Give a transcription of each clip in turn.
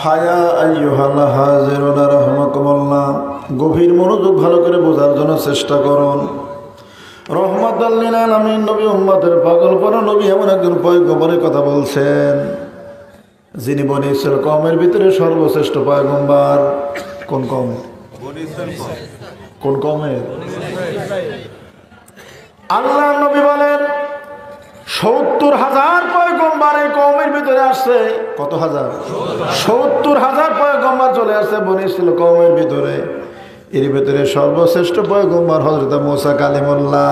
ফায়া আইয়ুহাল হাজিরুনা রাহমাকুমুল্লাহ, গভীর মনোযোগ ভালো করে বোঝার জন্য চেষ্টা করুন। রহমাতাল লিল আলামিন নবী উম্মতের পাগলপনা নবী এমন একজন পয়গম্বরের কথা বলছেন যিনি বনী ইসরাইল কওমের ভিতরে সর্বশ্রেষ্ঠ পয়গম্বর। কোন কওমের? কোন কওমের? আল্লাহর নবী বলেন ৭০,০০০ পয়গম্বর এই কওমের ভিতরে আসছে। কত হাজার? ৭০,০০০ পয়গম্বর চলে আসছে বনী ইসরাইল কওমের ভিতরে। এর ভিতরে সর্বশ্রেষ্ঠ পয়গম্বর হযরত মুসা কালিমুল্লাহ।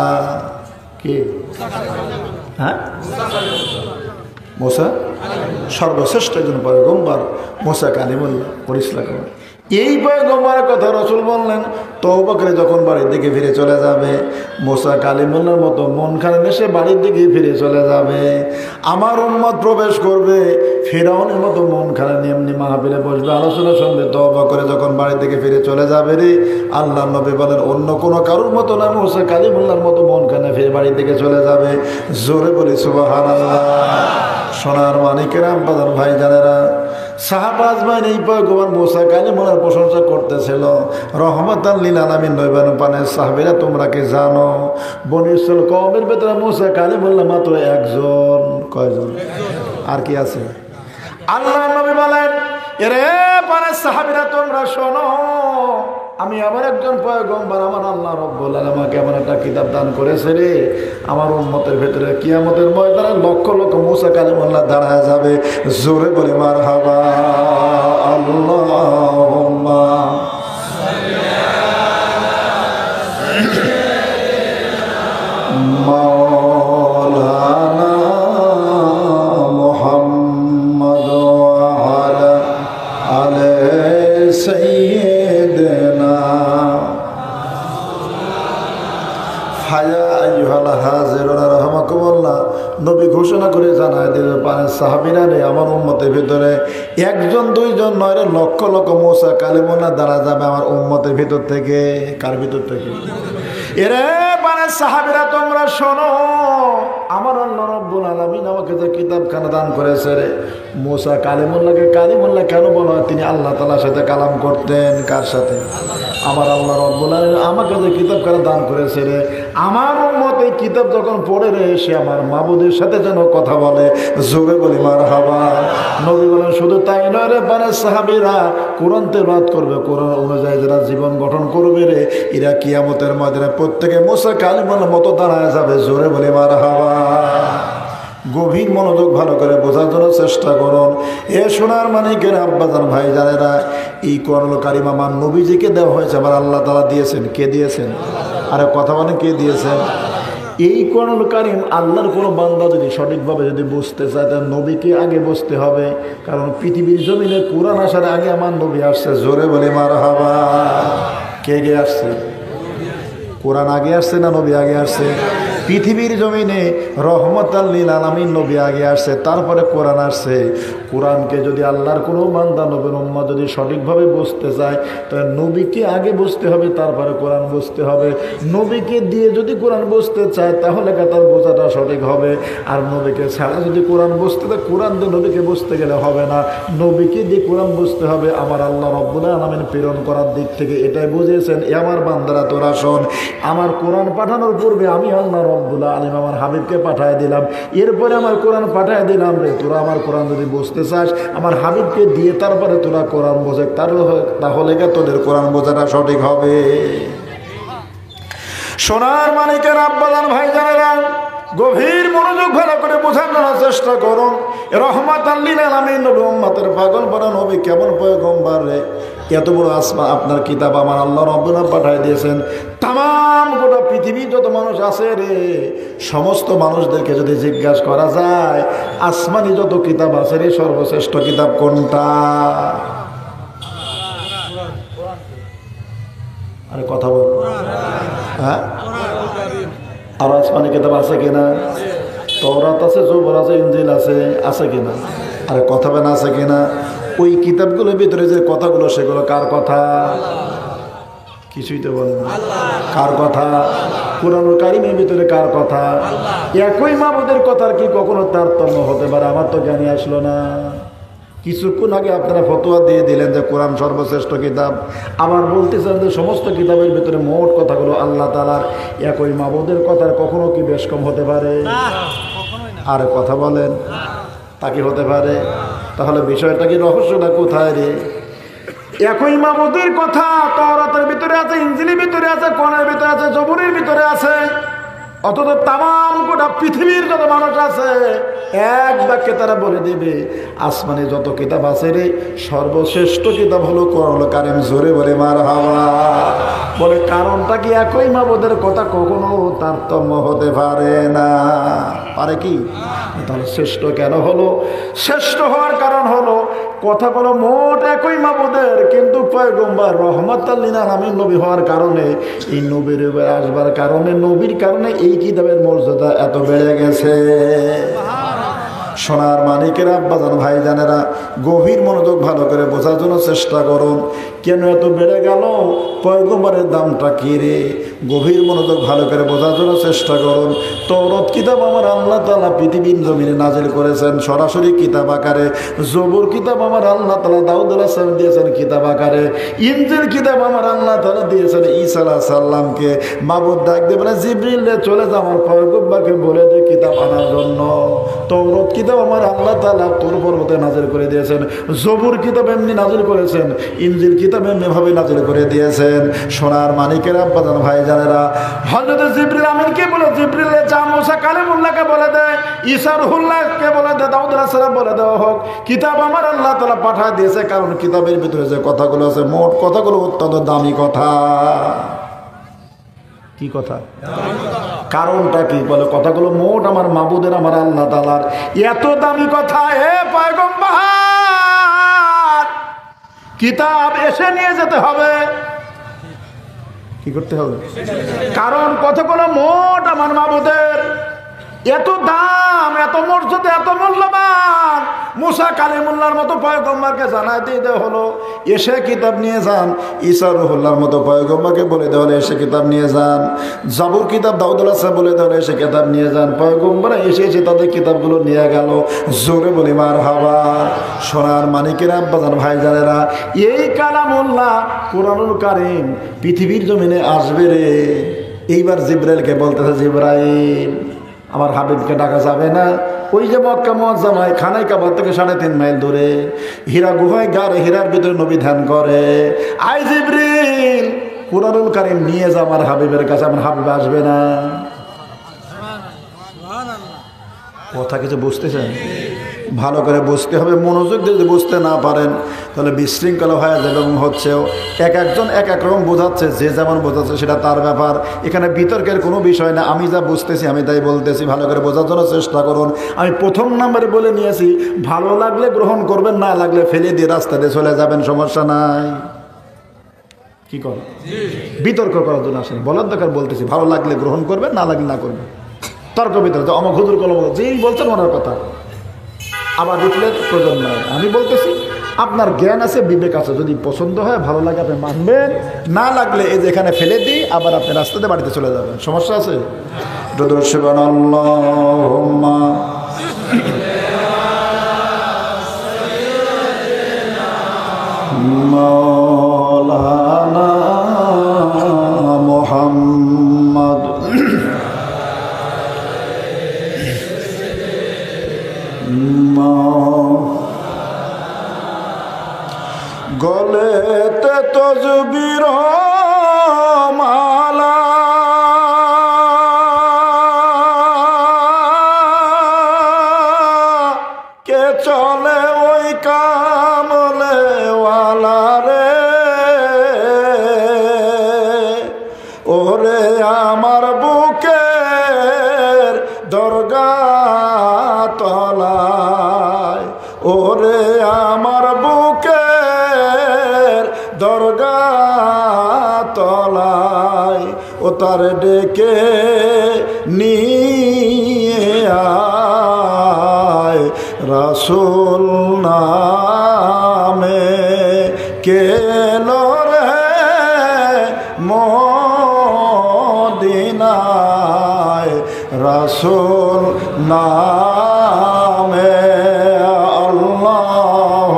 কি? হ্যাঁ, মুসা সর্বশ্রেষ্ঠ একজন পয়গম্বর মুসা কালিমুল্লাহ পরিষ্কার। এই পয়গম্বরের কথা রাসূল বললেন তওবা করে যখন বাড়ির দিকে ফিরে চলে যাবে, মুসা কালিমুল্লাহর মতো মন খারাপ এসে বাড়ির দিকে ফিরে চলে যাবে। আমার উম্মত প্রবেশ করবে ফিরআউনের মতো মন খারাপ নিয়ে এমনি মাহফিলে বসবে, আলোচনা শুনবে, তওবা করে যখন বাড়ির দিকে ফিরে চলে যাবে রে, আল্লাহর নবী বলেন অন্য কোনো কারোর মতো না, মুসা কালিমুল্লাহর মতো মন খারাপ ফিরে বাড়ির দিকে চলে যাবে। জোরে বলি সুবহানাল্লাহ। সোনার মানিকেরা, বাজার ভাই জানেরা, সাহাবা আজমাইন এই পয়গম্বর মুসা কালিমুল্লাহর প্রশংসা করতেছিল। রহমাতাল লিল আলামিন নবীর পানের সাহাবীরা, তোমরা কি জানো বনী ইসরাইল কওমের ভিতরে মুসা কালিমুল্লাহ মাত্র একজন। কয়জন? আর কি আছে? আল্লাহর নবী বলেন, এরে পানের সাহাবীরা তোমরা শোনো, আমি আবার একজন পয়গম্বর, আমার আল্লাহ রাব্বুল আলামিন আমাকে এমন একটা কিতাব দান করেছে রে, আমার উম্মতের ভেতরে কিয়ামতের ময়দানে লক্ষ লক্ষ মুসা কালিমুল্লাহ দাঁড়ায় যাবে। জোরে বলে মারহাবা আল্লাহুম্মা মাওলানা মুহাম্মদ ওয়া আলা আলি সাইয়্যিদিনা ফায়া আইয়ুহাল হাজিরুনা রাহমাকুমুল্লাহ। নবী ঘোষণা করে জানায় দেবে পানের সাহাবীরা রে, আমার উম্মতের ভিতরে একজন দুইজন নয় রে, লক্ষ লক্ষ মুসা কালিমুল্লাহ দাঁড়া যাবে আমার উম্মতের ভিতর থেকে। কার ভিতর থেকে? এরে পানের সাহাবীরা তোমরা শোনো, আমার আল্লাহ রাব্বুল আলামিন আমাকে যে কিতাবখানা দান করেছে রে, মুসা কালিমুল্লাহকে কালিমুল্লাহ কেন বলা হয়? তিনি আল্লাহ তাআলার সাথে কালাম করতেন। কার সাথে? আমার আল্লাহ রাব্বুল আলামিন আমাকে যে কিতাবখানা দান করেছে রে, আমার উম্মত এই কিতাব যখন পড়ে রে, সে আমার মাবুদের সাথে যেন কথা বলে। জোরে বলি মারহাবা। নবী বলেন শুধু তাই নয় রে পানের সাহাবীরা, কোরআন তেলাওয়াত করবে, কোরআন অনুযায়ী যারা জীবন গঠন করবে রে, এরা কিয়ামতের ময়দানে প্রত্যেকে মুসা কালিমুল্লাহর মতো দাঁড়ায় যাবে। জোরে বলি মারহাবা। গভীর মনোযোগ ভালো করে বোঝার জন্য চেষ্টা করুন। এ সোনার মানিকের আব্বাজান ভাই জানেরা, এই কোরআনুল কারীম আমার নবীজিকে দেওয়া হয়েছে, আমার আল্লাহ তাআলা দিয়েছেন। কে দিয়েছেন? আরে কথা বলেন, কে দিয়েছেন? এই কোরআনুল কারীম আল্লাহর কোনো বান্দা যদি সঠিকভাবে যদি বুঝতে চায়, তার নবীকে আগে বুঝতে হবে, কারণ পৃথিবীর জমিনে কোরআন আসার আগে আমার নবী আসছে। জোরে বলি মারহাবা। কে গে আসছে? কোরআন আগে আসছে না নবী আগে আসছে? পৃথিবীর জমিনে রহমাতাল লিল আলামিন নবী আগে আসছে, তারপরে কোরআন আসছে। কোরআনকে যদি আল্লাহর কোনো বান্দা নবীর উম্মাহ যদি সঠিকভাবে বুঝতে চায়, তাহলে নবীকে আগে বুঝতে হবে, তারপরে কোরআন বুঝতে হবে। নবীকে দিয়ে যদি কোরআন বুঝতে চায়, তাহলে তার বোঝাটা সঠিক হবে। আর নবীকে ছাড়া যদি কোরআন বুঝতে চায়, কোরআন দিয়ে নবীকে বুঝতে গেলে হবে না, নবীকে দিয়ে কোরআন বুঝতে হবে। আমার আল্লাহ রাব্বুল আলামিন প্রেরণ করার দিক থেকে এটাই বুঝিয়েছেন, এ আমার বান্দারা তোরা শোন, আমার কোরআন পাঠানোর পূর্বে আমি আল্লাহ রাব্বুল আলামিন আমার হাবিবকে পাঠিয়ে দিলাম, এরপরে আমার কোরআন পাঠিয়ে দিলাম রে, তোরা আমার কোরআন যদি বুঝতে চাস, আমার হাবিবকে দিয়ে তারপরে তোরা কোরআন বোঝে, তাহলে তোদের কোরআন বোঝাটা সঠিক হবে। সোনার মানিকের আব্বাজান ভাই জানেরা, গভীর মনোযোগ ভালো করে বোঝার জন্য চেষ্টা করুন। রহমাতাল লিল আলামিন নবী উম্মতের পাগল বড় নবী কেমন পয়গম্বর রে, এত বড় আসমান আপনার কিতাব আমার আল্লাহ রাব্বুল আলামিন পাঠিয়ে দিয়েছেন। তাম গোটা পৃথিবীর যত মানুষ আছে রে, সমস্ত মানুষদেরকে যদি জিজ্ঞাসা করা যায় আসমানি যত কিতাব আছে রে, সর্বশ্রেষ্ঠ কিতাব কোনটা? আরে কথা বল। হ্যাঁ, আর আসমানি কিতাব আছে কিনা? তওরাত আছে, জবুর আছে, ইনজিল আছে, আছে কিনা? আরে কথা বলেন, আছে কিনা? ওই কিতাবগুলোর ভিতরে যে কথাগুলো, সেগুলো কার কথা? কিছুই তো বলেন। কার কথা? কোরআনুল কারীমের ভিতরে কার কথা? একই মাবুদের কথার কি কখনো তারতম্য হতে পারে? আমার তো জ্ঞানী আসলো না। কিছুক্ষণ আগে আপনারা ফতোয়া দিয়ে দিলেন যে কোরআন সর্বশ্রেষ্ঠ কিতাব, আবার বলতেছেন যে সমস্ত কিতাবের ভিতরে মোট কথাগুলো আল্লাহ তাআলার, একই মাবুদের কথার কখনো কি বেশ কম হতে পারে? আর কথা বলেন, তা কি হতে পারে? তাহলে বিষয়টা কি, রহস্যটা কোথায় রে? একই মাবুদের কথা তাওরাতের ভিতরে আছে, ইনজিলের ভিতরে আছে, কোরআনের ভিতরে আছে, জবুরের ভিতরে আছে, অথচ তামাম গোটা পৃথিবীর যত মানুষ আছে এক বাক্যে তারা বলে দেবে আসমানে যত কিতাব আছে রে, সর্বশ্রেষ্ঠ কিতাব হলো কোরআনুল কারীম। জোরে বলে মারহাবা। বলে কারণটা কি, একই মাবুদের কথা কখনো তারতম্য হতে পারে না। পারে কি? তাহলে শ্রেষ্ঠ কেন হলো? শ্রেষ্ঠ হওয়ার কারণ হলো কথাগুলো মোট একই মাবুদের, কিন্তু পয়গম্বর রহমাতুল লিল আলামিন নবী হওয়ার কারণে, এই নবীর আসবার কারণে, নবীর কারণে এই কিতাবের মর্যাদা এত বেড়ে গেছে। সোনার মানিকের আব্বাজান ভাইজানেরা, গভীর মনোযোগ ভালো করে বোঝার জন্য চেষ্টা করুন। কেন এত বেড়ে গেল? পয়গম্বরের দামটা কি রে? গভীর মনোযোগ ভালো করে বোঝার জন্য চেষ্টা করুন। তওরাত কিতাব আমার আল্লাহ তাআলা পৃথিবীর জমিনে নাজিল করেছেন সরাসরি কিতাব আকারে। জবুর কিতাব আমার আল্লাহ তাআলা দাউদ আলাইহিস সালাম দিয়েছেন কিতাব আকারে। ইনজিল কিতাব আমার আল্লাহ তাআলা দিয়েছেন ঈসা আলাইহিস সালামকে। মাবুদ ডাক দিয়ে বলে, জিবরিল রে চলে যা আমার পয়গম্বরকে বলে দে কিতাব আনার জন্য। তওরাত কিতাব আমার আল্লাহ তাআলা তুর পর্বতে নাজিল করে দিয়েছেন। জবুর কিতাব এমনি নাজিল করেছেন, ইনজিল কিতাব এমনি ভাবে নাজিল করে দিয়েছেন। সোনার মানিকের আব্বাজান ভাইজানেরা, হযরত জিবরিল আমিনকে বলে, জিবরিল যা মুসা কালিমুল্লাহকে বলে দে, ঈসা রূহুল্লাহকে বলে দে, দাউদ আলাইহিস সালাম বলে দেওয়া হোক, কিতাব আমার আল্লাহ তাআলা পাঠিয়ে দিয়েছে। কারণ কিতাবের ভিতরে যে কথাগুলো আছে, মোট কথাগুলো অত্যন্ত দামি কথা। কি কথা? কারণটা কি? বলে কথাগুলো মোট আমার মাবুদের, আমার আল্লাহ তাআলার। এত দামি কথা, হে পয়গম্বর, কিতাব এসে নিয়ে যেতে হবে। কি করতে হবে? কারণ কথাগুলো মোট আমার মাবুদের, এত দাম, এত মর্যাদা, এত মূল্যবান। মুসা কালিমুল্লাহর মতো পয়গম্বরকে জানাই দিতে হলো এসে কিতাব নিয়ে যান। ঈসা রূহুল্লাহর মতো পয়গম্বরকে বলে দেওয়া হলো এসে কিতাব নিয়ে যান। জাবুর কিতাব দাউদ আলাইহিস সালাম বলে দেওয়া হলো এসে কিতাব নিয়ে যান। পয়গম্বররা এসে এসে তাদের কিতাবগুলো নিয়ে গেল। জোরে বলি মারহাবা। সোনার মানিকের আব্বাজান ভাইজানেরা, এই কালামুল্লাহ কোরআনুল কারীম পৃথিবীর জমিনে আসবে রে। এইবার জিবরাইলকে বলতেছে, জিবরাইল আমার হাবিবকে ডাকা যাবে না? ওই যে মক্কা মুআজ্জামায় খানাই কাবা থেকে 3.5 মাইল দূরে হীরা গুহায় গাড়ে, হীরার ভিতরে নবী ধ্যান করে। আই জিবরিল, কুরআনুল কারীম নিয়ে যা আমার হাবিবের কাছে। আমার হাবিব আসবে না? কথা কিছু বুঝতেছেন? ভালো করে বুঝতে হবে। মনোযোগ দিয়ে যদি বুঝতে না পারেন তাহলে বিশৃঙ্খলা হয়ে যাবে। এবং হচ্ছেও এক একজন এক এক রকম বোঝাচ্ছে, যে যেমন বোঝাচ্ছে সেটা তার ব্যাপার। এখানে বিতর্কের কোনো বিষয় না। আমি যা বুঝতেছি আমি তাই বলতেছি। ভালো করে বোঝার জন্য চেষ্টা করুন। আমি প্রথম নাম্বারে বলে নিয়েছি, ভালো লাগলে গ্রহণ করবেন, না লাগলে ফেলে দিয়ে রাস্তা দিয়ে চলে যাবেন, সমস্যা নাই। কি কর? বিতর্ক করার জন্য আসেন, বলার দরকার বলতেছি। ভালো লাগলে গ্রহণ করবেন, না লাগলে না করবেন। তর্ক বিতর্ক অমক হুজুর কলম, যেই বলছেন ওনার কথা আবার রিপ্লাই প্রয়োজন নয়। আমি বলতেছি আপনার জ্ঞান আছে, বিবেক আছে, যদি পছন্দ হয় ভালো লাগে আপনি মানবেন, না লাগলে এই যে এখানে ফেলে দিই, আবার আপনি রাস্তাতে বাড়িতে চলে যাবেন, সমস্যা আছে? সুবহানাল্লাহুম্মা মাওলানা মুহাম্মদ গলেতে তসবির মালা, কে চলে ওই কামলে ওয়ালা রে। ওরে আমার বুকের দরগা তলায়, ওরে আমার বুকের দরগা তলায়, ও তার ডেকে নিয়ে আয় রাসূল নামে কেলো রে মদিনায় রাসূল নামে। আল্লাহ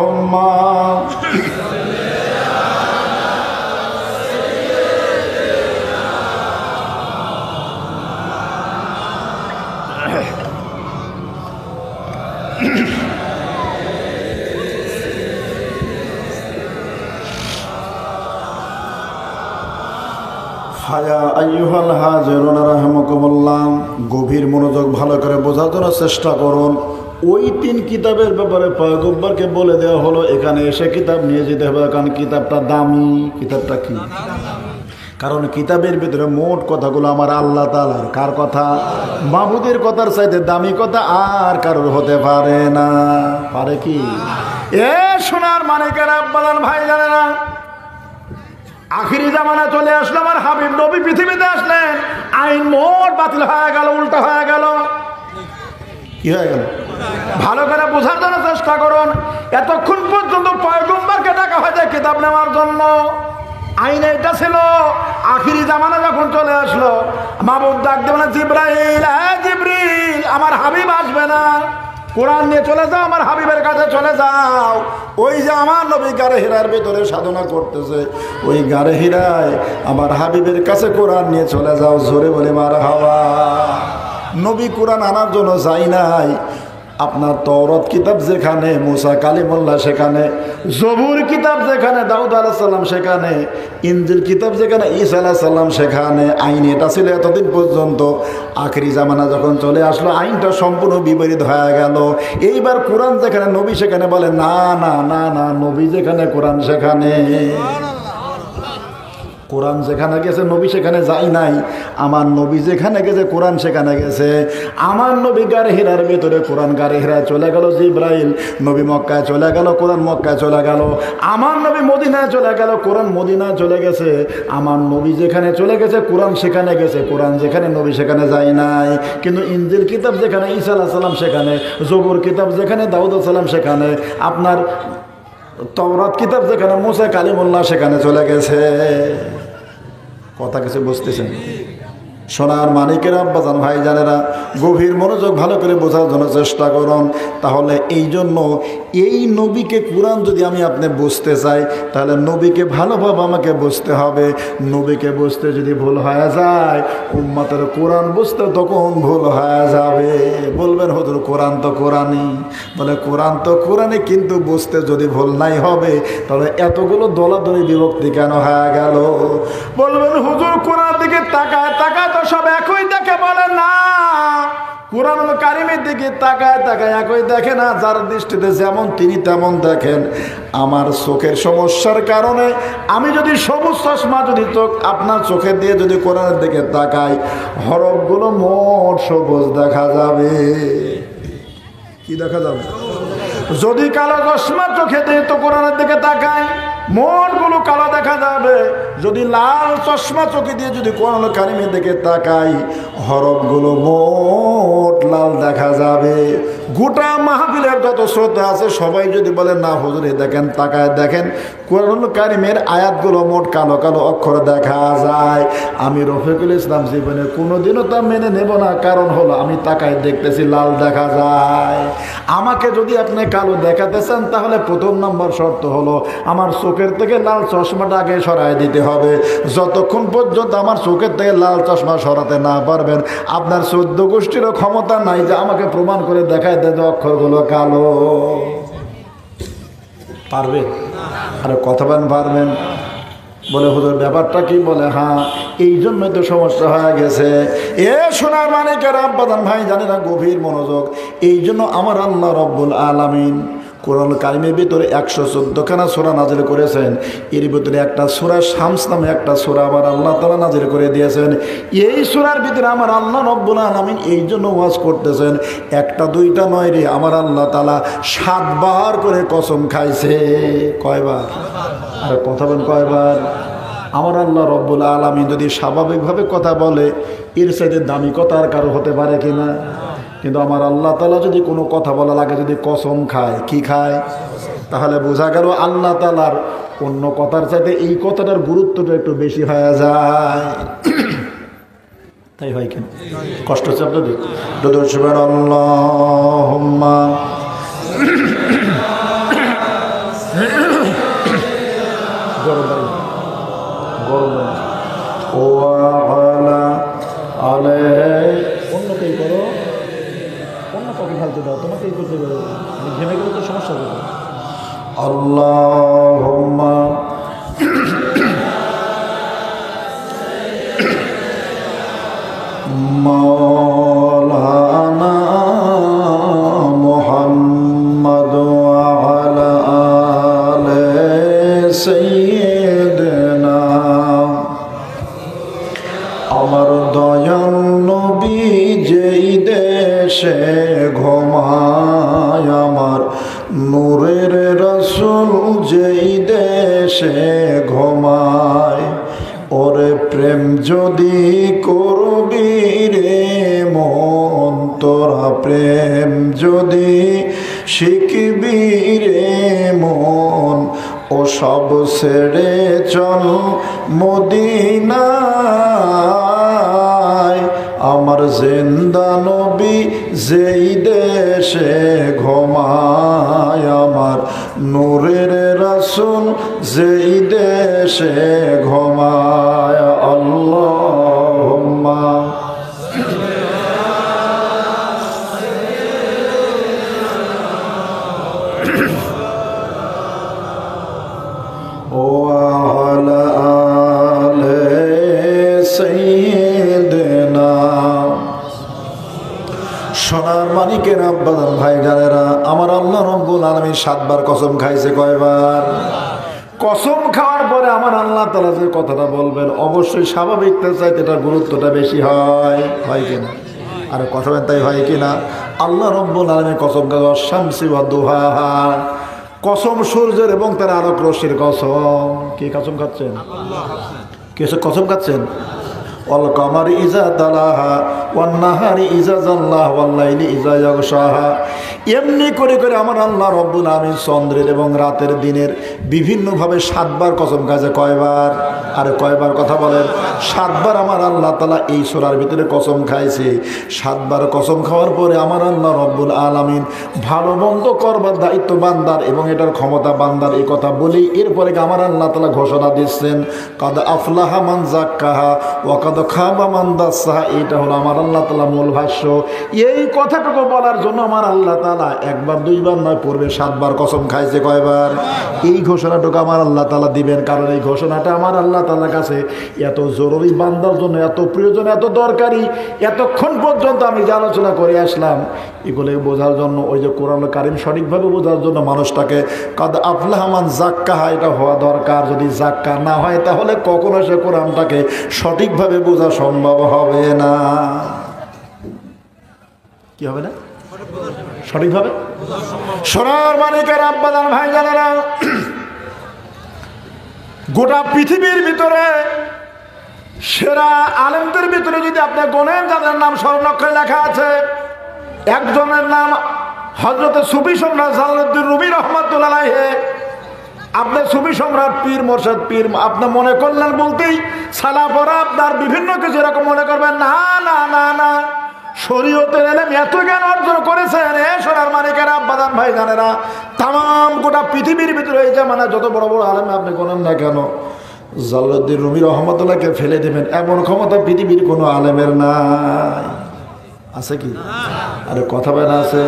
হায়া আইয়ুহাল হাজিরুন রাহমাকুমুল্লাহ, গভীর মনোযোগ ভালো করে বোঝার জন্য চেষ্টা করুন। ওই 3 কিতাবের ব্যাপারে পয়গম্বরকে বলে দেওয়া হলো এখানে এসে কিতাব নিয়ে যেতে হবে, কারণ কিতাবটা দামি। কিতাবটা কি? কারণ কিতাবের ভিতরে মোট কথাগুলো আমার আল্লাহ তাআলার। কার কথা? মাবুদের কথার চাইতে দামি কথা আর কারোর হতে পারে না। পারে কি? এ সোনার মানিকেরা, আব্বাজান ভাই জানে না, আখিরি জামানা চলে আসলো, আমার হাবিব নবী পৃথিবীতে আসলেন, আইন মোট বাতিল হয়ে গেল, উল্টা হয়ে গেল। কি হয়ে গেল? ভালো করে বোঝার জন্য চেষ্টা করুন। এতক্ষণ পর্যন্ত পয়গম্বরকে ডাকা হয়েছে কিতাব নেওয়ার জন্য, আইন এটা ছিল। আখিরি জামানা যখন চলে আসলো, মাহবুব ডাক দেবে না, জিবরাইল, হ্যাঁ জিবরিল, আমার হাবিব আসবে না, কোরআন নিয়ে চলে যাও, আমার হাবিবের কাছে চলে যাও। ওই যে আমার নবী গারে হীরার ভিতরে সাধনা করতেছে, ওই গারে হীরায় আমার হাবিবের কাছে কোরআন নিয়ে চলে যাও। জোরে বলে মারহাবা। নবী কোরআন আনার জন্য যাই নাই। আপনার তওরাত কিতাব যেখানে, মুসা কালিমুল্লাহ সেখানে, জবুর কিতাব যেখানে, দাউদ আলাইহিস সালাম সেখানে, ইনজিল কিতাব যেখানে, ঈসা আলাইহিস সালাম সেখানে। আইন এটা ছিল এতদিন পর্যন্ত। আখেরি জামানা যখন চলে আসলো, আইনটা সম্পূর্ণ বিপরীত হয়ে গেল। এইবার কোরআন যেখানে, নবী সেখানে বলে না না না না, নবী যেখানে কোরআন সেখানে। কোরআন যেখানে গেছে নবী সেখানে যাই নাই। আমার নবী যেখানে গেছে কোরআন সেখানে গেছে। আমার নবী গারে হীরার ভিতরে, কোরআন গারে হীরায় চলে গেল। জিবরাইল নবী মক্কায় চলে গেল, কোরআন মক্কায় চলে গেল। আমার নবী মদিনায় চলে গেল, কোরআন মদিনায় চলে গেছে। আমার নবী যেখানে চলে গেছে কোরআন সেখানে গেছে, কোরআন যেখানে নবী সেখানে যায় নাই। কিন্তু ইনজিল কিতাব যেখানে, ঈসা আলাইহিস সালাম সেখানে, জবুর কিতাব যেখানে, দাউদ আলাইহিস সালাম সেখানে, আপনার তওরাত কিতাব যেখানে, মুসা কালিমুল্লাহ সেখানে চলে গেছে। কথা কিছু বুঝতেছেন? সোনার মানিকের আব্বাজান ভাই জানেরা, গভীর মনোযোগ ভালো করে বোঝার জন্য চেষ্টা করুন। তাহলে এই জন্য এই নবীকে কোরআন যদি আমি আপনি বুঝতে চাই, তাহলে নবীকে ভালোভাবে আমাকে বুঝতে হবে। নবীকে বুঝতে যদি ভুল হয়ে যায়, উম্মতের কোরআন বুঝতে তখন ভুল হয়ে যাবে। বলবেন হুজুর কোরআন তো কোরআনই। বলে কোরআন তো কোরআনই, কিন্তু বুঝতে যদি ভুল নাই হবে, তাহলে এতগুলো দলাদলি বিভক্তি কেন হয়ে গেল? বলবেন হুজুর কোরআন দিকে তাকায় তাকায় তো সব একই দেখে। বলে না, কুরআনুল কারীমের দিকে তাকায় তাকায় একই দেখে না। যার দৃষ্টিতে যেমন তিনি তেমন দেখেন। আমার চোখের সমস্যার কারণে আমি যদি সবুজ চশমা যদি চোখ আপনার চোখে দিয়ে যদি কোরআনের দিকে তাকাই, হরফগুলো মোট সবুজ দেখা যাবে। কি দেখা যাবে? যদি কালো চশমা চোখে দিয়ে তো কোরআনের দিকে তাকাই, মোটগুলো কালো দেখা যাবে। যদি লাল চশমা চোখে দিয়ে যদি কোরআনুল কারীমের দিকে তাকাই, হরফগুলো মোট লাল দেখা যাবে। গোটা মাহফিলের যত শ্রোতা আছে সবাই যদি বলে না হুজুরে দেখেন, তাকায় দেখেন, কোরআনুল কারীমের আয়াতগুলো মোট কালো কালো অক্ষর দেখা যায়। আমি রফিকুল ইসলাম জীবনে কোনোদিনও তা মেনে নেব না। কারণ হলো আমি তাকায় দেখতেছি লাল দেখা যায়। আমাকে যদি আপনি কালো দেখাতে চান, তাহলে প্রথম নম্বর শর্ত হলো আমার চোখের থেকে লাল চশমাটা আগে সরাই দিতে হবে। যতক্ষণ পর্যন্ত আমার চোখের থেকে লাল চশমা সরাতে না পারবেন, আপনার 14 গোষ্ঠীরও ক্ষমতা নাই যে আমাকে প্রমাণ করে দেখায় দেয় যে অক্ষরগুলো কালো। পারবে? আরে কথা বলেন, পারবেন? বলে হুজুর ব্যাপারটা কি? বলে হ্যাঁ, এই জন্যই তো সমস্যা হয়ে গেছে। এ সোনার মানিকের আব্বাজান ভাই জানে না, গভীর মনোযোগ। এই জন্য আমার আল্লাহ রব্বুল আলামিন কোরআন কারীমের ভিতরে 114খানা সূরা নাজিল করেছেন। এর ভিতরে একটা সূরা শামস নামে একটা সূরা আমার আল্লাহ তাআলা নাজিল করে দিয়েছেন। এই সূরার ভিতরে আমার আল্লাহ রব্বুল আলামিন এই জন্য ওয়াজ করতেছেন, একটা দুইটা নয় রে, আমার আল্লাহ তাআলা 7 বার করে কসম খাইছে। কয়বার? আরে কথা বলেন, কয়বার? আমার আল্লাহ রব্বুল আলামিন যদি স্বাভাবিকভাবে কথা বলে, এর চাইতে দামি কথা আর কারো হতে পারে কিনা? কিন্তু আমার আল্লাহ তাআলা যদি কোনো কথা বলা লাগে, যদি কসম খায়, কি খায়? তাহলে বোঝা গেল আল্লাহ তাআলার অন্য কথার চাইতে এই কথাটার গুরুত্বটা একটু বেশি হয়ে যায়। তাই হয় কেন? কষ্ট হচ্ছে আপনাদের? আল্লাহুম্মা গরম গরম ও আলা আলে অন্যকেই করো, অন্য কাউকে ফেলতে দাও, তোমাকেই করতে পারো। আমি ঘেমে গেলে তো সমস্যা হবে। আল্লাহুম্মা সাইয়্যিদিনা আমার দয়াল নবী যেই দেশে ঘুমায় আমার নূরের রাসূল যেই দেশে ঘুমায় ওরে প্রেম যদি করবি রে মন তোরা প্রেম যদি শিখবি রে মন ও সব ছেড়ে চল মদিনায় আমার জিন্দা নবী যেই দেশে ঘুমায় আমার নূরের রাসূল যেই দেশে ঘুমায় আল্লাহুম্মা وعلى آل سيدنا সোনার মানিকের আব্বাজান ভাইজানেরা আমার আল্লাহ রব্বুল আলামিন 7 বার কসম খাইছে কয়বার কসম খাওয়ার পরে আমার আল্লাহ তাআলা যে কথাটা বলবেন অবশ্যই স্বাভাবিকতার চাইতে এটার গুরুত্বটা বেশি হয় কিনা আর কথা বলেন তাই হয় কিনা আল্লাহ রব্বুল আলামিন কসম খাওয়া শামসি ওয়া দুহাহা কসম সূর্যের এবং তার আলোক রশ্মির কসম কি কসম খাচ্ছেন কিছু কসম খাচ্ছেন ওয়াল কামারি ইজা তালাহা ওয়ান নাহারি ইজা জাল্লাহা ওয়াল লাইলি ইজা ইয়াগশাহা এমনি করে করে আমার আল্লাহ রব্বুল আলামিন চন্দ্রের এবং রাতের দিনের বিভিন্নভাবে 7 বার কসম খাইছে কয়বার আরে কয়বার কথা বলেন 7 বার আমার আল্লাহ তাআলা এই সূরার ভিতরে কসম খাইছে 7 বার কসম খাওয়ার পরে আমার আল্লাহ রব্বুল আলামিন ভালো মন্দ করবার দায়িত্ব বান্দার এবং এটার ক্ষমতা বান্দার এই কথা বলেই এরপরে আমার আল্লাহ তাআলা ঘোষণা দিচ্ছেন কাদ আফলাহা মান যাক্কাহা ওয়া কাদ খাবা মান দাসসাহা এটা হলো আমার আল্লাহ তাআলা মূল ভাষ্য এই কথাটুকু বলার জন্য আমার আল্লাহ তাআলা একবার দুইবার নয় পূর্বে 7 বার কসম খাইছে কয়বার এই ঘোষণাটুকু আমার আল্লাহ তাআলা দিবেন কারণ এই ঘোষণাটা আমার আল্লাহ তাআলার কাছে এত জরুরি বান্দার জন্য এত প্রয়োজন এত দরকারি এতক্ষণ পর্যন্ত আমি যে আলোচনা করে আসলাম এগুলো বোঝার জন্য ওই যে কোরআন কারীম সঠিকভাবে বোঝার জন্য মানুষটাকে কাদ আফলাহা মান যাক্কাহা এটা হওয়া দরকার যদি যাক্কা না হয় তাহলে কখনো সে কোরআনটাকে সঠিকভাবে বোঝা সম্ভব হবে না কি হবে না সঠিকভাবে সোনার মানিকের আব্বাজান ভাইজানেরা গোটা পৃথিবীর ভিতরে সেরা আলেমদের ভিতরে যদি আপনি গোনেন যাদের নাম স্বর্ণাক্ষরে লেখা আছে একজনের নাম হযরত সুফি সম্রাট জালালউদ্দিন রুমি রাহমাতুল্লাহ আলাইহি আপনি সুফি সম্রাট পীর মোর্শেদ পীর আপনি মনে করলেন বলতেই সালাফরা আপনার বিভিন্ন কিছু এরকম মনে করবেন না না না না শরীয়তের ইলম এত জ্ঞান অর্জন করেছেন সোনার মানিকেরা আব্বাজান ভাইজানেরা তাম গোটা পৃথিবীর ভিতরে এই জামানা যত বড় বড় আলেম আপনি কোনেন না কেন জালালউদ্দিন রুমি রহমতুল্লাহকে ফেলে দেবেন এমন ক্ষমতা পৃথিবীর কোনো আলেমের নাই আছে কি আরে কথা বলা আছে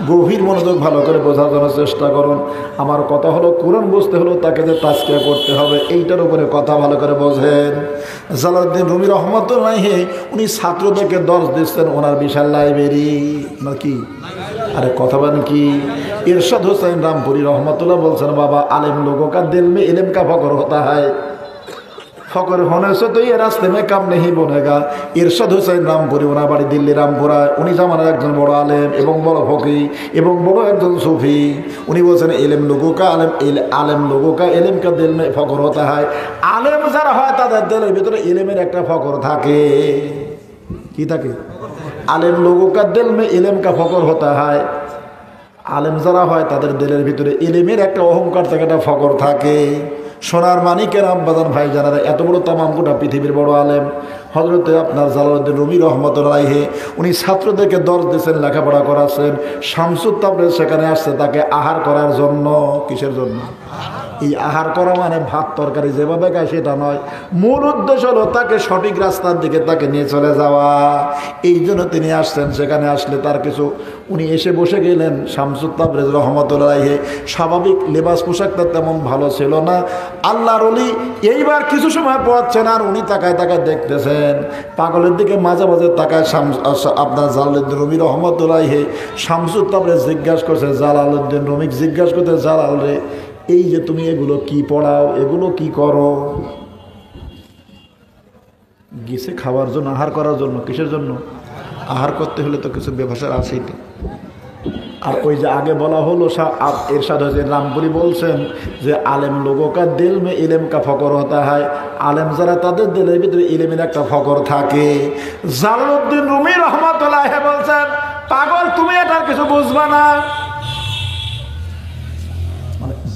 গভীর মনোযোগ ভালো করে বোঝার জন্য চেষ্টা করুন আমার কথা হলো কোরআন বুঝতে হলো তাকে যে তাজকিয়া করতে হবে এইটার উপরে কথা ভালো করে বোঝেন জালালউদ্দিন রুমি রহমতুল্লাহি উনি ছাত্রদেরকে দর্শ দিচ্ছেন ওনার বিশাল লাইব্রেরি নাকি अरे कथा बन की इरशाद हुसैन रामपुरी रहमतुल्लाह बोलছেন बाबा आलिम लोगों का दिल में इल्म का फक्र होता है फक्र होने से तो ये रास्ते में काम नहीं बनेगा इरशाद हुसैन रामपुरी ওনার বাড়ি দিল্লি রামপুরা উনি জামানার একজন বড় আলেম এবং বড় ফকি এবং বড় একজন সুফি উনি বলেন इल्म लोगों का आलिम लोगों का इल्म का दिल में फक्र होता है आलेम যারা হয় তাদের দিলের ভিতরে ইলমের একটা ফকর থাকে কি থাকে आलिम लोगों का दिल में इल्म का फकर होता है आलिम जरा है ताদের दिलेर भितरे इल्मेर एक अहंकार थाके एक फकर थाके सोनार मानिकेर आब्बाजान भाईजानेरा एत बड़ तमाम गोटा पृथिवीर बड़ आलेम हजरत आपनार জালালউদ্দিন রুমি रहमतुल्लाह आलैहि उनी छात्रदेरके दर्श दिয়েছেন लेखापড়া করাচ্ছেন শামসুত তাবরেজ সেখানে আসছে তাকে আহার করার জন্য কিসের জন্য এই আহার করা মানে ভাত তরকারি যেভাবে খায় সেটা নয় মূল উদ্দেশ্য হলো তাকে সঠিক রাস্তার দিকে তাকে নিয়ে চলে যাওয়া এই জন্য তিনি আসছেন সেখানে আসলে তার কিছু উনি এসে বসে গেলেন শামসুত তাবরেজ রহমতুল্লাহ আলাইহি স্বাভাবিক লেবাস পোশাকটা তেমন ভালো ছিল না আল্লাহর ওলি এইবার কিছু সময় পড়াচ্ছেন আর উনি তাকায় তাকায় দেখতেছেন পাগলের দিকে মাঝে মাঝে তাকায় আপনার জালালউদ্দিন রুমি রহমতুল্লাহ আলাইহি শামসুত তাবরেজ জিজ্ঞাসা করছে জালালউদ্দিন রুমি জিজ্ঞাসা করতে জালাল রে এই যে তুমি এগুলো কি পড়াও, এগুলো কি করো? গেছে খাওয়ার জন্য, আহার করার জন্য। কিসের জন্য? আহার করতে হলে তো কিছু ব্যবসার আছেই তো। আর ওই যে আগে বলা হলো এরশাদ হোসেন রামপুরি বলছেন যে আলেম লোগোं का दिल में इल्म का फकर होता है, আলেম যারা তাদের দিলের ভিতরে ইলমের একটা ফকর থাকে। জালালউদ্দিন রুমি রহমাতুল্লাহ বলছেন, পাগল তুমি এটার কিছু বুঝবা না।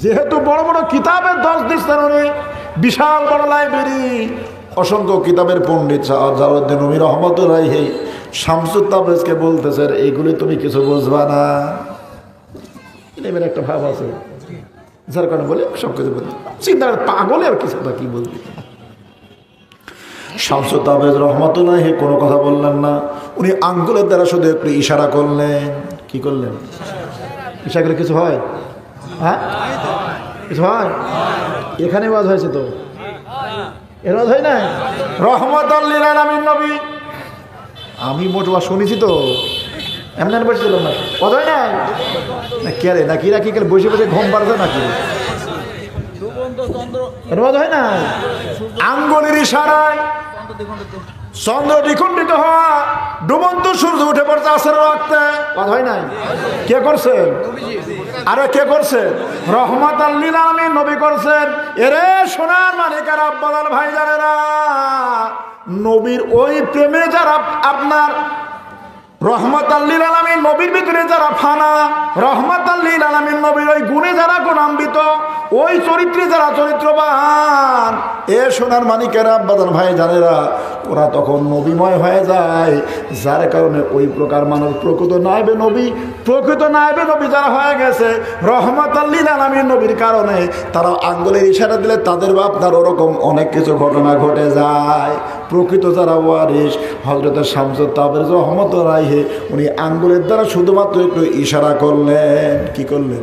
যেহেতু বড় বড় কিতাবের দশ দিচ্ছেন উনি, বিশাল বড় লাইব্রেরি, অসংখ্য কিতাবের পণ্ডিত জালালউদ্দিন রুমি রহমাতুল্লাহ শামসুত তাবরেজকে বলতেছেন এইগুলি তুমি কিছু বুঝবা না। এবার একটা ভাব আছে যার কারণে বলে সব কিছু বলতে চিন্তা পাগলে আর কিছু কি বলবি। শামসুত তাবরেজ রহমাতুল্লাহ কোনো কথা বললেন না, উনি আঙ্গুলের দ্বারা শুধু একটু ইশারা করলেন। কি করলেন? ইশারা করে কিছু হয়? হ্যাঁ, কিছু হয়? এখানে ওয়াজ হয়েছে তো, এর ওয়াজ হয় না? রহমাতুল লিল আলামিন নবী, আমি মোটবা শুনেছি তো, এমন বসেছিল না, কথা হয় না কেরে নাকি নাকি বসে বসে ঘুম পারছে নাকি? হয় না? আঙ্গুলের ইশারায় চন্দ্র দ্বিখণ্ডিত হওয়া, ডুবন্ত সূর্য উঠে পড়ছে আসরের রক্তে, কথা হয় নাই? কে করছেন? আরে কে করছেন? রহমাতুল লিল আলামিন নবী করছেন। এরে সোনার মানিকেরা, আব্বাল ভাইজানেরা, নবীর ওই প্রেমে যারা আপনার রহমাতুল লিল আলামিন নবীর ভিতরে যারা ফানা, রহমাতুল লিল আলামিন নবীর ওই গুণে যারা গুণান্বিত, ওই চরিত্রে যারা চরিত্রবান, এ সোনার মানিকেরা, আব্বাজান ভাই জানেরা, ওরা তখন নবীময় হয়ে যায়। যার কারণে ওই প্রকার মানুষ প্রকৃত নায়েবে নবী যারা হয়ে গেছে রহমাতুল লিল আলামিন নবীর কারণে, তারা আঙ্গুলের ইশারা দিলে তাদের আপনার ওরকম অনেক কিছু ঘটনা ঘটে যায়। প্রকৃত যারা ওয়ারিস হযরত শামসুত তাবরেজ রহমাতুল্লাহ, উনি আঙ্গুলের দ্বারা শুধুমাত্র একটু ইশারা করলেন। কি করলেন?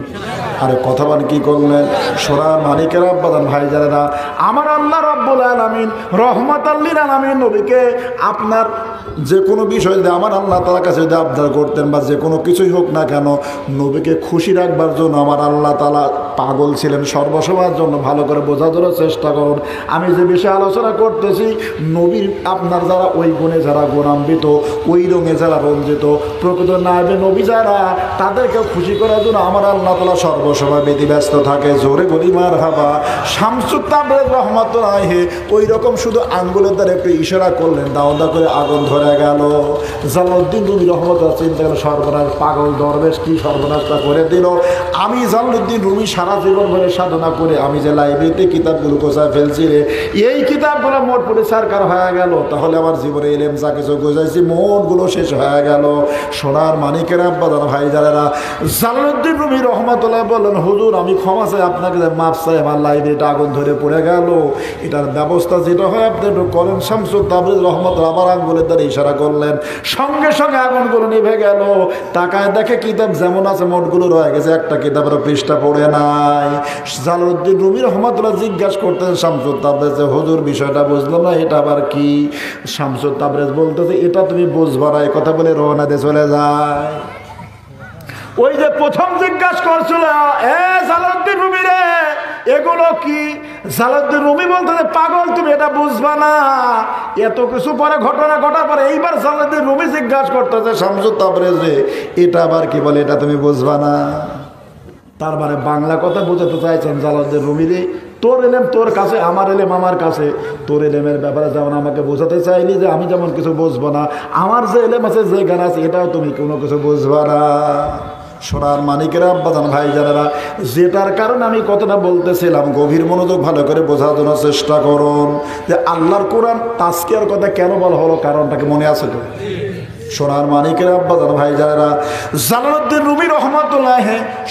আরে কথা বলেন, কি করলেন? সোনার মানিকেরা, আব্বাজান ভাইজানেরা, আমার আল্লাহ রাব্বুল আলামিন রহমাতুল লিল আলামিন নবীকে আপনার যে কোনো বিষয় যদি আমার আল্লাহ তাআলার কাছে যদি আবদার করতেন বা যে কোনো কিছুই হোক না কেন, নবীকে খুশি রাখবার জন্য আমার আল্লাহ তাআলা পাগল ছিলেন সর্বসময়ের জন্য। ভালো করে বোঝার চেষ্টা করুন। আমি যে বিষয়ে আলোচনা করতেছি, নবীর আপনার যারা ওই গুণে যারা গুণান্বিত, ওই রঙে যারা রঞ্জিত, প্রকৃত নায়েবে নবী যারা, তাদেরকে খুশি করার জন্য আমার আল্লাহ তাআলা সর্বসময় ব্যতিব্যস্ত থাকে। জোরে বলি মারহাবা। শামসুত তাবরেজ রহমাতুল্লাহ ওই রকম শুধু আঙ্গুলের দ্বারা একটু ইশারা করলেন, দাওদা করে আগুন ধরে গেল। জালালউদ্দিন রুমি রহমাতুল্লাহ চিন্তা করে, সর্বনাশ, পাগল দরবেশ কি সর্বনাশটা করে দিল। আমি জালালউদ্দিন রুমি সারা জীবন ধরে সাধনা করে আমি যে লাইব্রেরিতে কিতাবগুলো গোছায় ফেলছি রে, এই কিতাবগুলো মোট পড়ে সারকার হয়ে গেল, তাহলে আমার জীবনে এলেম যা কিছু গোছাইছি মোটগুলো শেষ হয়ে গেল। সোনার মানিকেরা, আব্বাজান ভাইজানেরা, জালালউদ্দিন রুমি রহমাতুল্লাহ বললেন, হুজুর আমি ক্ষমা চাই, আপনাকে মাপ চাই, আমার লাইব্রেরিটা আগুন ধরে পড়ে গেল, এটার ব্যবস্থা যেটা হয় আপনি একটু করেন। শামসুত তাবরেজ রহমাতুল্লাহ আবার আঙ্গুলের দ্বারা ইশারা করলেন, সঙ্গে সঙ্গে আগুনগুলো নিভে গেল। তাকায় দেখে কিতাব যেমন আছে মোটগুলো রয়ে গেছে, একটা কিতাবের পৃষ্ঠা পড়ে নাই। জালালউদ্দিন রুমি রহমাতুল্লাহ জিজ্ঞাসা করতেন শামসুত তাবরেজ, হুজুর বিষয়টা বুঝলাম না, এটা আবার কি? শামসুত তাবরেজ বলতেছে, এটা তুমি বুঝবা না, এই কথা বলে রওনা দিয়ে চলে যায়। ওই যে প্রথম জিজ্ঞাসা করছিল, এ জালালউদ্দিন রুমি রে, এগুলো কি? জালালউদ্দিন রুমি বলতেছে, পাগল তুমি এটা বুঝবা না। এত কিছু পরে ঘটনা ঘটার পরে এইবার জালালউদ্দিন রুমি জিজ্ঞাসা করতেছে শামসুত তাবরেজ, এটা আবার কি বলে, এটা তুমি বুঝবা না। তার মানে বাংলা কথা বোঝাতে চাইছেন জালালউদ্দিন রুমি রে, তোর এলেম তোর কাছে, আমার এলেম আমার কাছে। তোর এলেমের ব্যাপারে যেমন আমাকে বোঝাতে চাইলি যে আমি যেমন কিছু বুঝবো না, আমার যে এলেম আছে, যে জ্ঞান আছে, এটাও তুমি কোনো কিছু বুঝবা না। সোনার মানিকেরা, আব্বাজান ভাইজানেরা, যেটার কারণে আমি কথাটা বলতেছিলাম, গভীর মনোযোগ ভালো করে বোঝার জন্য চেষ্টা করুন যে আল্লাহর কোরআন তাজকিয়ার কথা কেন বলা হলো, কারণটাকে মনে আছে তো? সোনার মানিকেরা, আব্বাজান ভাইজানেরা, জালালউদ্দিন রুমি রহমাতুল্লাহ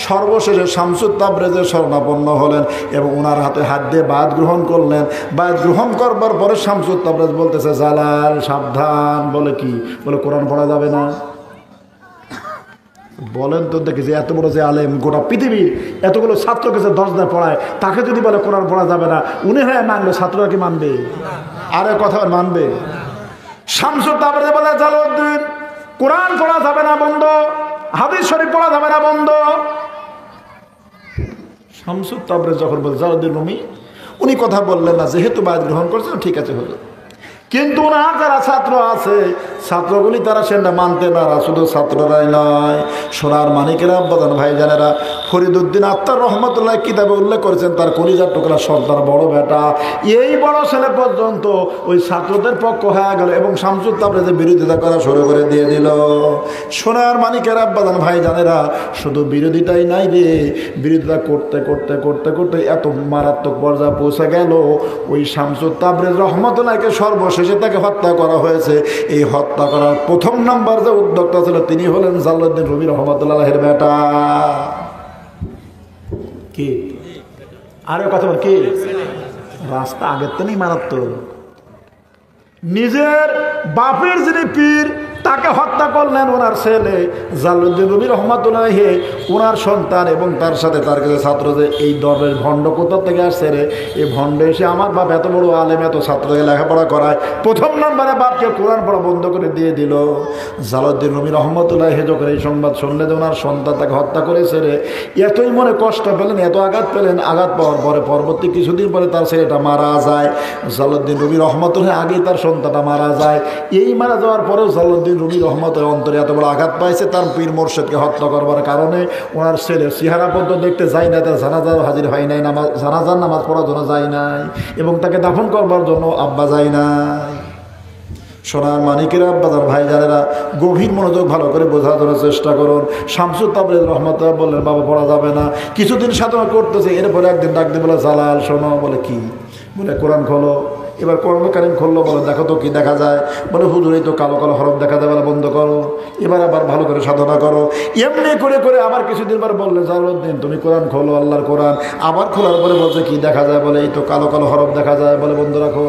সর্বশেষে শামসুত তাবরেজের শরণাপন্ন হলেন এবং ওনার হাতে হাত দিয়ে বায়াত গ্রহণ করলেন। বায়াত গ্রহণ করবার পরে শামসুত তাবরেজ বলতেছে, জালাল সাবধান। বলে কি? বলে কোরআন পড়া যাবে না। বলেন তো দেখি, যে এত বড় যে আলেম, গোটা পৃথিবীর এতগুলো ছাত্রকে যে 10 দিন পড়ায়, তাকে যদি বলে কোরআন পড়া যাবে না, উনি হ্যাঁ মানবে, ছাত্ররা কি মানবে? আরে কথা মানবে? শামসুত তাবরেজ বলে, জালালউদ্দিন কোরআন পড়া যাবে না, বন্ধ। হাদিস শরীফ পড়া যাবে না, বন্ধ। শামসুত তাবরেজ যখন বল জালালউদ্দিন রুমি, উনি কথা বললেন না, যেহেতু বায়াত গ্রহণ করছেন ঠিক আছে হলো। কিন্তু ওনার যারা ছাত্র আছে, ছাত্রগুলি তারা সেটা মানতে না। শুধু ছাত্ররাই নয়, সোনার মানিকেরা আব্বাজান ভাইজানেরা, ফরিদউদ্দিন আত্মার রহমতুল্লাহ কিতাবে উল্লেখ করেছেন তার কলিজার টুকরা সর্দার বড় বেটা, এই বড় ছেলে পর্যন্ত ওই ছাত্রদের পক্ষ হয়ে গেল এবং শামসুত তাবরেজের বিরোধিতা করা শুরু করে দিয়ে দিল। সোনার মানিকেরা আব্বাজান ভাইজানেরা, শুধু বিরোধিতাই নাই রে, বিরোধিতা করতে করতে করতে করতে এত মারাত্মক পর্যায়ে পৌঁছে গেল, ওই শামসুত তাবরেজ রহমতুল্লাহকে সর্বশেষে তাকে হত্যা করা হয়েছে। এই হত্যা করার প্রথম নাম্বার যে উদ্যোক্তা ছিল তিনি হলেন জালালউদ্দিন রুমি রহমতুল্লাহের বেটা। কি আরে কথা বল, কি রাস্তা আগের তো নেই মারাত্মক। নিজের বাপের যিনি পীর তাকে হত্যা করলেন ওনার ছেলে জালালউদ্দিন রুমি রহমতুল্লাহ, ওনার সন্তান এবং তার সাথে তার কাছে ছাত্র, যে এই দলের ভণ্ড কোথা থেকে আসছে রে, এই ভণ্ড এসে আমার বাপ এত বড় আলেম, এত ছাত্রকে লেখাপড়া করায়, প্রথম নম্বরে বাপকে কোরআন পড়া বন্ধ করে দিয়ে দিল। জালালউদ্দিন রুমি রহমতুল্লাহ যখন এই সংবাদ শুনলে যে ওনার সন্তান তাকে হত্যা করেছে রে, এতই মনে কষ্ট পেলেন, এত আঘাত পেলেন। আঘাত পাওয়ার পরে পরবর্তী কিছুদিন পরে তার ছেলেটা মারা যায়। জালালউদ্দিন রুমি রহমতুল্লাহ আগেই তার সন্তানটা মারা যায়। এই মারা যাওয়ার পরেও জালালউদ্দিন রুমি রহমতের অন্তরে এত বড় আঘাত পাইছে, তার পীর মোর্শেদকে হত্যা করবার কারণে ওনার ছেলে চেহারা পর্যন্ত দেখতে যায় না, তার জানাজাও হাজির হয় নাই, জানাজার নামাজ পড়ার জন্য যায় নাই, এবং তাকে দাফন করবার জন্য আব্বা যায় নাই। সোনার মানিকেরা আব্বাজান ভাইজানেরা, গভীর মনোযোগ ভালো করে বোঝার জন্য চেষ্টা করুন। শামসুত তাবরেজ রহমতুল্লাহ বললেন বাবা পড়া যাবে না, কিছুদিন সাধনা করতেছে। এরপরে একদিন ডাক দিয়ে বলে জালাল শোনো, বলে কি, বলে কোরআন খোলো। এবার কোরআন কারীম খুললো, বলে দেখো তো কি দেখা যায়, বলে হুজুর এই তো কালো কালো হরফ দেখা যায়, বলে বন্ধ করো, এবার আবার ভালো করে সাধনা করো। এমনি করে করে আবার কিছুদিন পর বললে জালালউদ্দিন তুমি কোরআন খোলো, আল্লাহর কোরআন। আবার খোলার পরে বলছে কি দেখা যায়, বলে এই তো কালো কালো হরফ দেখা যায়, বলে বন্ধ রাখো।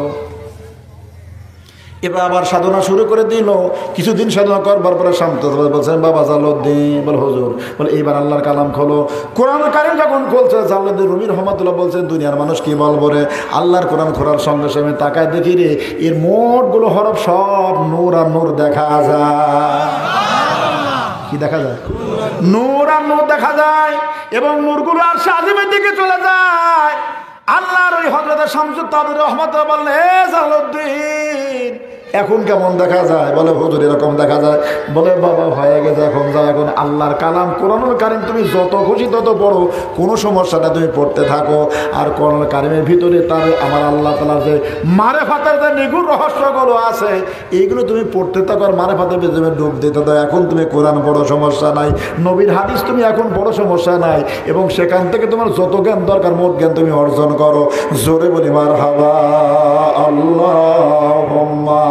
এবার আবার সাধনা শুরু করে দিল। কিছুদিন সাধনা করবার পরে শামসুত তাবরেজ বলছেন বাবা জালালউদ্দিন, বলে হুজুর, বলে এইবার আল্লাহর কালাম খোলো। কোরআন কারীম যখন খুলছে, জালালউদ্দিন রুমি রহমতুল্লাহ বলছেন দুনিয়ার মানুষ কি বলবো রে, আল্লাহর কোরআন খোলার সঙ্গে সঙ্গে তাকায় দেখি রে, এর মোটগুলো হরফ সব নূর আর নূর দেখা যায়। কি দেখা যায়? নূর আর নূর দেখা যায়, এবং নূরগুলো আর সাজিমের দিকে চলে যায়। আল্লাহর ওই হযরত শামসুত তাবরেজ রহমতুল্লাহ বললেন এ জালালউদ্দিন এখন কেমন দেখা যায়, বলে হুজুর এরকম দেখা যায়। বলে বাবা হয়ে গেছে, এখন যা, এখন আল্লাহর কালাম কোরআনুল কারীম তুমি যত খুশি তত পড়ো, কোনো সমস্যাটা তুমি পড়তে থাকো। আর কোরআনুল কারীমের ভিতরে তার আমার আল্লাহ তাআলার যে মারেফাতের যে নিগুণ রহস্যগুলো আছে, এইগুলো তুমি পড়তে থাকো আর মারেফাতের ভিতরে ডুব দিতে দাও। এখন তুমি কোরআন বড় সমস্যা নাই, নবীর হাদিস তুমি এখন বড় সমস্যা নাই, এবং সেখান থেকে তোমার যত জ্ঞান দরকার মোট জ্ঞান তুমি অর্জন করো। জোরে বলি মারহাবা আল্লাহুম্মা।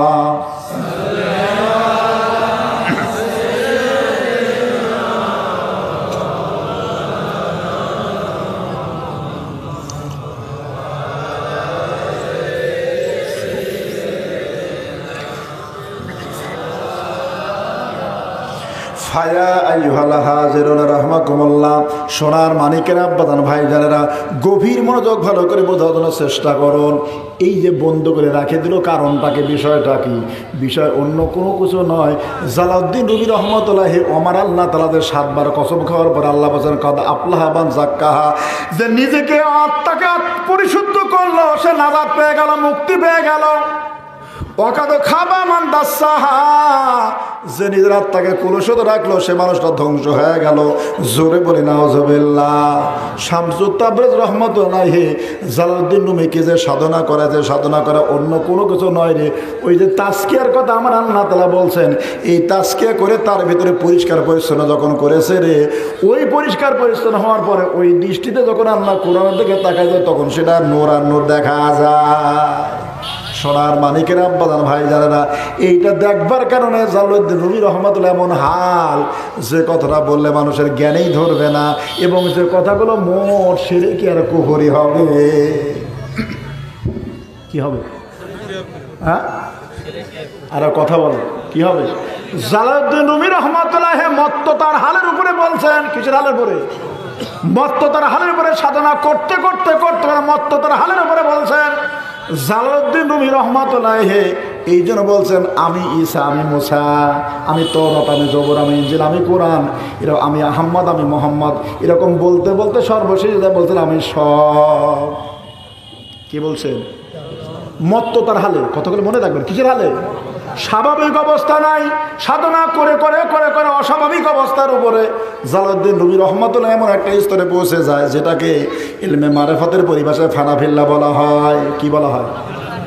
ফায়া আইয়ুহাল হাজিরুন রাহমাকুমুল্লাহ, সোনার মানিকেরা আব্বাজান ভাইজানেরা, গভীর মনোযোগ ভালো করে বোঝার জন্য চেষ্টা করুন। এই যে বন্ধ করে রাখে দিল, কারণটাকে, বিষয়টা কি? বিষয় অন্য কোনো কিছু নয়। জালালউদ্দিন রুমি রহমতুল্লাহ আমার আল্লাহ তাআলাদের 7 বার কসম খাওয়ার পর আল্লাহ বলেন কাদ আফলাহা মান যাক্কাহা, যে নিজেকে আত্মাকে পরিশুদ্ধ করলো সে নাজাত পেয়ে গেল, মুক্তি পেয়ে গেল। ওয়াকাদ খাবা মান দাসসাহা, যে নিজের আত্মাকে কলুষিত রাখলো সে মানুষটা ধ্বংস হয়ে গেল। জোরে বলি নাউজুবিল্লাহ। শামসুত তাবরেজ রহমতুল্লাহ জালালউদ্দিন রুমিকে যে সাধনা করে, যে সাধনা করে অন্য কোনো কিছু নয় রে, ওই যে তাজকিয়ার কথা আমার আল্লাহ তাআলা বলছেন, এই তাজকিয়া করে তার ভিতরে পরিষ্কার পরিচ্ছন্ন যখন করেছে রে, ওই পরিষ্কার পরিচ্ছন্ন হওয়ার পরে ওই দৃষ্টিতে যখন আল্লাহ কোরআনের দিকে তাকায় যায়, তখন সেটা নূর আর নূর দেখা যায়। সোনার মানিকের আব্বাজান ভাইজানেরা, এইটা দেখবার কারণে জালালউদ্দিন রুমি রহমতুল্লাহ এমন হাল, যে কথাটা বললে মানুষের জ্ঞানেই ধরবে না, এবং যে কথাগুলো মোট শিরকি আর কুফরি হবে। কি হবে? হ্যাঁ, আর কথা বলো কি হবে? জালালউদ্দিন রুমি রহমতুল্লাহ মত্ততার হালের উপরে বলছেন। কিসের হালের উপরে? মত্ততার হালের উপরে সাধনা করতে করতে করতে মত্ততার হালের উপরে বলছেন জালালউদ্দিন রুমি রহমাতুল্লাহ এই জন্য বলছেন আমি ঈসা, আমি মুসা, আমি তওরাত, আমি জবর, আমি ইনজিল, আমি কোরআন, এরকম আমি আহম্মদ, আমি মোহাম্মদ, এরকম বলতে বলতে সর্বশেষ বলছেন আমি সব। কি বলছেন? মত্ততার হালে। কতগুলো মনে রাখবেন, কিসের হালে? স্বাভাবিক অবস্থা নাই, সাধনা করে করে করে করে অস্বাভাবিক অবস্থার উপরে জালালউদ্দিন রুমি রহমাতুল্লাহ এমন একটা স্তরে পৌঁছে যায় যেটাকে ইলমে মারিফাতের পরিভাষায় ফানাফিল্লাহ বলা হয়। কি বলা হয়?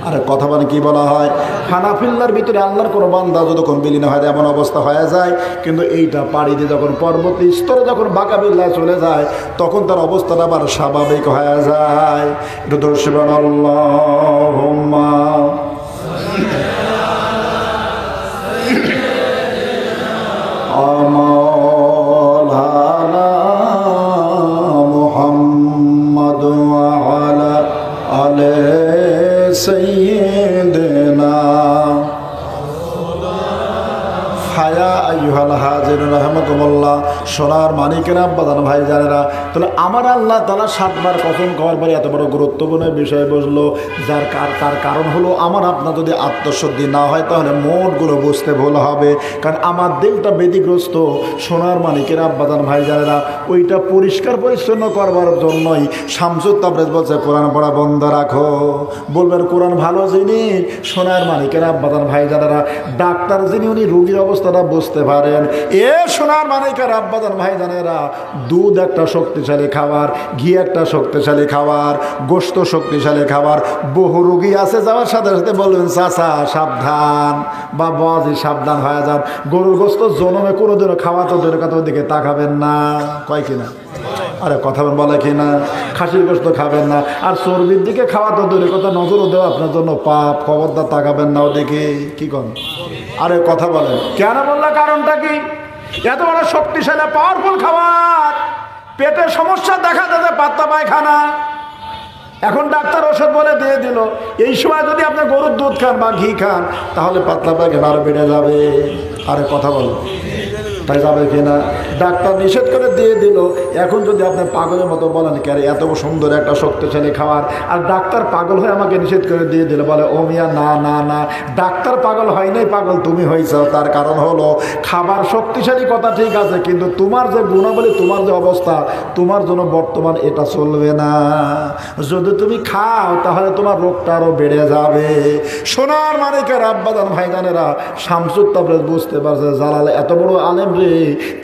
আরে কথা বলে কি বলা হয়? ফানাফিল্লার ভিতরে আল্লাহর কোনো বান্দা যতক্ষণ বিলীন হয় এমন অবস্থা হয়ে যায়, কিন্তু এইটা পাড়ি দিয়ে যখন পরবর্তী স্তরে যখন বাকাবিল্লায় চলে যায় তখন তার অবস্থাটা আবার স্বাভাবিক হয়ে যায়। একটু দর্শন আল্লাহুম্মা মাওলানা মুহাম্মদ ওয়া আলা আলি সাইয়্যিদিনা হায়া আইয়ুহাল হাজিরুন রাহমাকুমুল্লাহ। সোনার মানিকেরা, আব্বাজান ভাইজানেরা, তাহলে আমার আল্লাহ তাআলা 7 বার কসম খাওয়ার পরে এত বড় গুরুত্বপূর্ণ বিষয় বসলো, তার কারণ হলো আমার আপনার যদি আত্মশুদ্ধি না হয় তাহলে মোটগুলো বুঝতে ভুল হবে। কারণ আমার দিলটা বেদিগ্রস্ত। সোনার মানিকেরা, আব্বাজান ভাইজানেরা, ওইটা পরিষ্কার পরিচ্ছন্ন করবার জন্যই শামসুত তাবরেজ বলছে কোরআন পড়া বন্ধ রাখো। বলবেন কোরআন ভালো জিনিস। সোনার মানিকেরা, আব্বাজান ভাইজানেরা, ডাক্তার যিনি উনি রোগীর অবস্থাটা বুঝতে পারেন। সোনার মানিকেরা, আব্বাজান ভাইজানেরা, দুধ একটা শক্তিশালী খাবার, ঘি একটা শক্তিশালী খাবার, গোশত শক্তিশালী খাবার। বহু রোগী আছে যাওয়ার সাথে সাথে বলবেন চাচা সাবধান, বা বাবাজি সাবধান হয়ে যান, গরুর গোশত জনমে কোনোদিনও খাওয়া তো দূরের কথা ওদিকে তাকাবেন না। কয় কিনা? আরে কথা বলে কিনা? খাসির গোশত খাবেন না, আর চর্বির দিকে খাওয়া তো দূরের কথা নজরও দেওয়া আপনার জন্য পাপ। খবরদার তাকাবেন না ওদিকে। কি করেন? আরে কথা বলেন কেন বললে? কারণটা কি? এত বড় শক্তিশালী পাওয়ারফুল খাবার, পেটে সমস্যা দেখা যাচ্ছে, পাতলা পায়খানা, এখন ডাক্তার ওষুধ বলে দিয়ে দিল এই সময় যদি আপনি গরুর দুধ খান বা ঘি খান তাহলে পাতলা পায়খানা আরো বেড়ে যাবে। আরে কথা বলো, তাই যাবে কিনা? ডাক্তার নিষেধ করে দিয়ে দিল। এখন যদি আপনি পাগলের মতো বলেন কেন এত সুন্দর একটা শক্তিশালী খাবার, আর ডাক্তার পাগল হয়ে আমাকে নিষেধ করে দিয়ে দিল, বলে ও মিয়া না না না, ডাক্তার পাগল হয় নাই, পাগল তুমি হয়েছ। তার কারণ হলো খাবার শক্তিশালী কথা ঠিক আছে, কিন্তু তোমার যে গুণাবলী, তোমার যে অবস্থা, তোমার জন্য বর্তমান এটা চলবে না। যদি তুমি খাও তাহলে তোমার রোগটা আরো বেড়ে যাবে। সোনার মানিকের আব্বাজান ভাইজানেরা, শামসুত তাবরেজ বুঝতে পারছে জালাল এত বড় আলেম রে,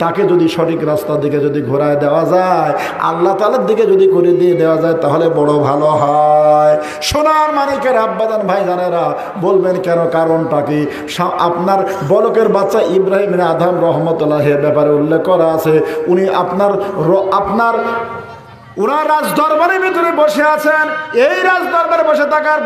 তাকে যদি সঠিক রাস্তার দিকে যদি ঘোরায় দেওয়া যায়, আল্লাহ তাআলার দিকে যদি করে দিয়ে দেওয়া যায় তাহলে বড় ভালো হয়। সোনার মানিকের আব্বাজান ভাইজানেরা, বলবেন কেন? কারণটা কি? আপনার বলকের বাচ্চা ইব্রাহিম আদম রহমতুল্লাহের ব্যাপারে উল্লেখ করা আছে। উনি আপনার ওনার রাজ দরবারের ভিতরে বসে আছেন। এই রাজ দরবারে বসে থাকার